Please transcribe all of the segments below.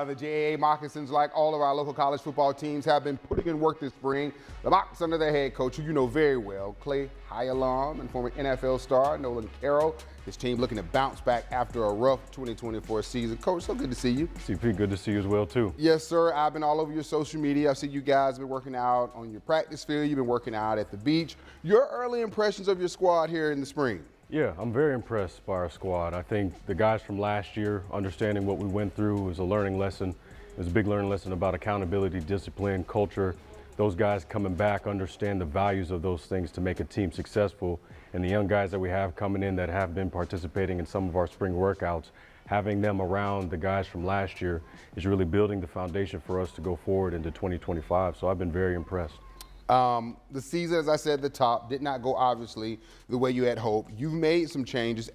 The JAA Moccasins, like all of our local college football teams, have been putting in work this spring. The Mocs under their head coach, who you know very well, Clay High alum and former NFL star Nolan Carroll. His team looking to bounce back after a rough 2024 season. Coach, so good to see you. CP, good to see you as well, too. Yes, sir. I've been all over your social media. I've seen you guys been working out on your practice field. You've been working out at the beach. Your early impressions of your squad here in the spring? Yeah, I'm very impressed by our squad. I think the guys from last year, understanding what we went through was a learning lesson. It was a big learning lesson about accountability, discipline, culture. Those guys coming back understand the values of those things to make a team successful. And the young guys that we have coming in that have been participating in some of our spring workouts, having them around the guys from last year is really building the foundation for us to go forward into 2025. So I've been very impressed. The season, as I said at the top, did not go obviously the way you had hoped. You've made some changes.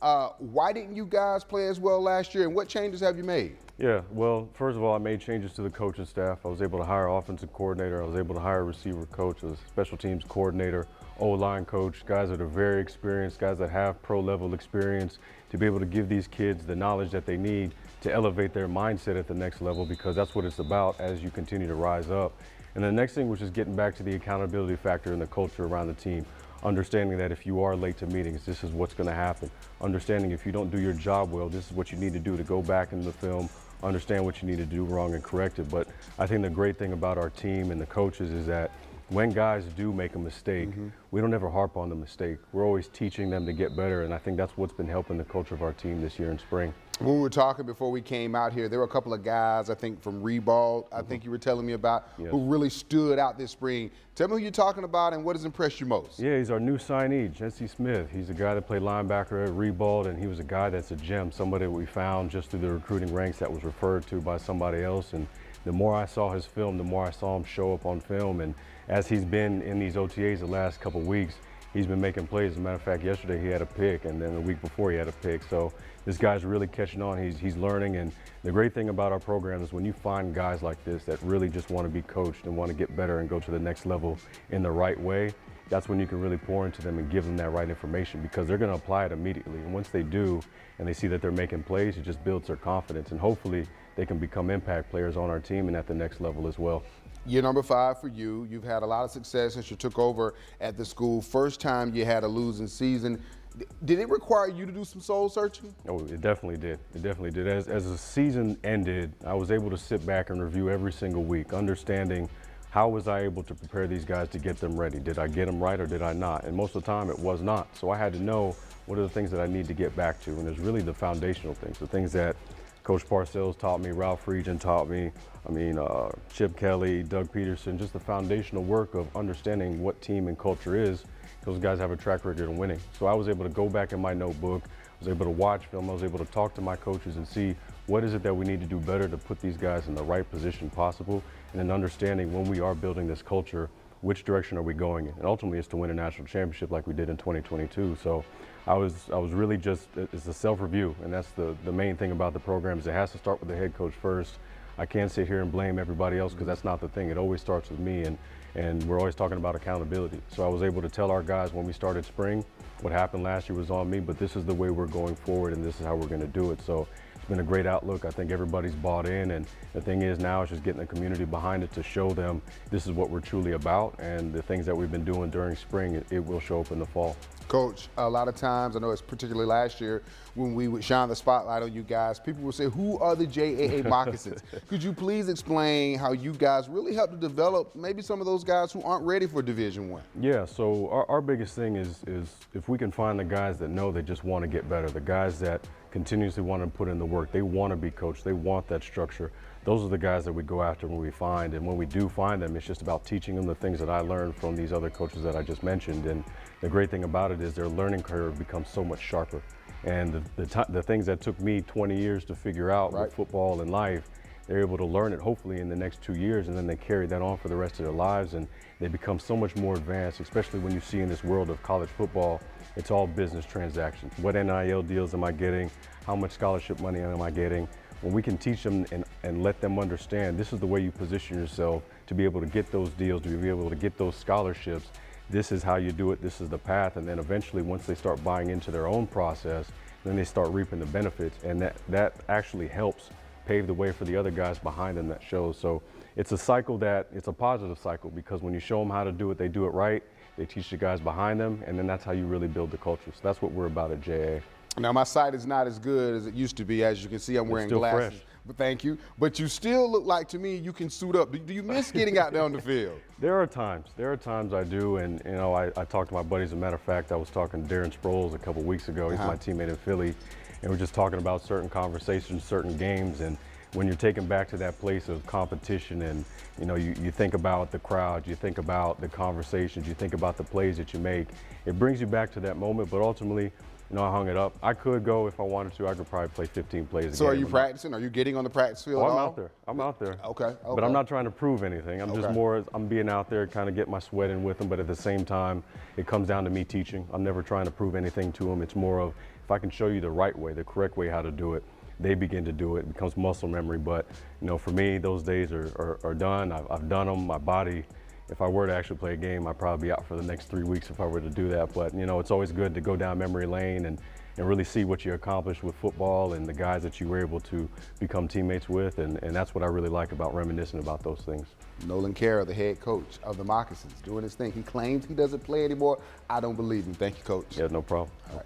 Why didn't you guys play as well last year, and what changes have you made? Yeah, well, first of all, I made changes to the coaching staff. I was able to hire an offensive coordinator. I was able to hire a receiver coach, a special teams coordinator, O-line coach, guys that are very experienced, guys that have pro-level experience to be able to give these kids the knowledge that they need to elevate their mindset at the next level, because that's what it's about as you continue to rise up. And the next thing, which is getting back to the accountability factor and the culture around the team, understanding that if you are late to meetings, this is what's going to happen. Understanding if you don't do your job well, this is what you need to do to go back into the film, understand what you need to do wrong and correct it. But I think the great thing about our team and the coaches is that when guys do make a mistake, we don't ever harp on the mistake. We're always teaching them to get better, and I think that's what's been helping the culture of our team this year in spring. When we were talking before we came out here, there were a couple of guys, I think, from Reball, I think you were telling me about, who really stood out this spring. Tell me who you're talking about and what has impressed you most. Yeah, he's our new signee, Jesse Smith. He's a guy that played linebacker at Reball, and he was a guy that's a gem, somebody that we found just through the recruiting ranks that was referred to by somebody else. And the more I saw his film, the more I saw him show up on film. And as he's been in these OTAs the last couple of weeks, he's been making plays. As a matter of fact, yesterday he had a pick, and then the week before he had a pick. So this guy's really catching on. He's learning. And the great thing about our program is when you find guys like this that really just want to be coached and want to get better and go to the next level in the right way, that's when you can really pour into them and give them that right information, because they're going to apply it immediately. And once they do and they see that they're making plays, it just builds their confidence. And hopefully they can become impact players on our team and at the next level as well. Year number 5 for you. You've had a lot of success since you took over at the school. First time you had a losing season. Did it require you to do some soul searching? Oh, it definitely did. It definitely did. As the season ended, I was able to sit back and review every single week, understanding how was I able to prepare these guys to get them ready? Did I get them right or did I not? And most of the time it was not. So I had to know what are the things that I need to get back to. And it's really the foundational things, the things that Coach Parcells taught me, Ralph Friedgen taught me, Chip Kelly, Doug Peterson, just the foundational work of understanding what team and culture is. Those guys have a track record of winning. So I was able to go back in my notebook, I was able to watch film, I was able to talk to my coaches and see what is it that we need to do better to put these guys in the right position possible, and then understanding when we are building this culture, which direction are we going in? And ultimately it's to win a national championship like we did in 2022. So I was really just, it's a self-review, and that's the main thing about the program is it has to start with the head coach first. I can't sit here and blame everybody else because that's not the thing. It always starts with me, and we're always talking about accountability. So I was able to tell our guys when we started spring, what happened last year was on me, but this is the way we're going forward and this is how we're gonna do it. So it's been a great outlook. I think everybody's bought in, and the thing is now it's just getting the community behind it to show them this is what we're truly about, and the things that we've been doing during spring, it will show up in the fall. Coach, a lot of times, I know it's particularly last year, when we would shine the spotlight on you guys, people would say, who are the JAA Moccasins? Could you please explain how you guys really help to develop maybe some of those guys who aren't ready for Division I? Yeah, so our biggest thing is if we can find the guys that know they just want to get better, the guys that continuously want to put in the work, they want to be coached, they want that structure. Those are the guys that we go after when we find, and when we do find them, it's just about teaching them the things that I learned from these other coaches that I just mentioned. And the great thing about it is their learning curve becomes so much sharper. And the things that took me 20 years to figure out with football and life, they're able to learn it hopefully in the next 2 years, and then they carry that on for the rest of their lives, and they become so much more advanced, especially when you see in this world of college football, it's all business transactions. What NIL deals am I getting? How much scholarship money am I getting? When we can teach them and let them understand this is the way you position yourself to be able to get those deals, to be able to get those scholarships, this is how you do it, this is the path, and then eventually once they start buying into their own process, then they start reaping the benefits, and that actually helps pave the way for the other guys behind them that shows. So it's a cycle it's a positive cycle, because when you show them how to do it, they do it right. They teach the guys behind them, and then that's how you really build the culture. So that's what we're about at JA. Now, my sight is not as good as it used to be. As you can see, I'm wearing still glasses. fresh. But thank you. But you still look like, to me, you can suit up. Do you miss getting out there on the field? There are times I do, and I talk to my buddies. As a matter of fact, I was talking to Darren Sproles a couple weeks ago. He's my teammate in Philly, and we're just talking about certain conversations, certain games, and when you're taken back to that place of competition, and you think about the crowd, you think about the conversations, you think about the plays that you make, it brings you back to that moment. But ultimately, I hung it up. I could go if I wanted to. I could probably play 15 plays a game. So are you practicing? Are you getting on the practice field at all? I'm out there. Okay. But I'm not trying to prove anything. I'm just I'm being out there, kind of get my sweat in with them. But at the same time, it comes down to me teaching. I'm never trying to prove anything to them. It's more of, if I can show you the right way, the correct way how to do it, they begin to do it. It becomes muscle memory. But for me, those days are done. I've done them. My body, if I were to actually play a game, I'd probably be out for the next 3 weeks if I were to do that. But it's always good to go down memory lane and really see what you accomplished with football and the guys that you were able to become teammates with, and that's what I really like about reminiscing about those things. Nolan Carroll, the head coach of the Moccasins, doing his thing. He claims he doesn't play anymore. I don't believe him. Thank you, Coach. Yeah, no problem. All right.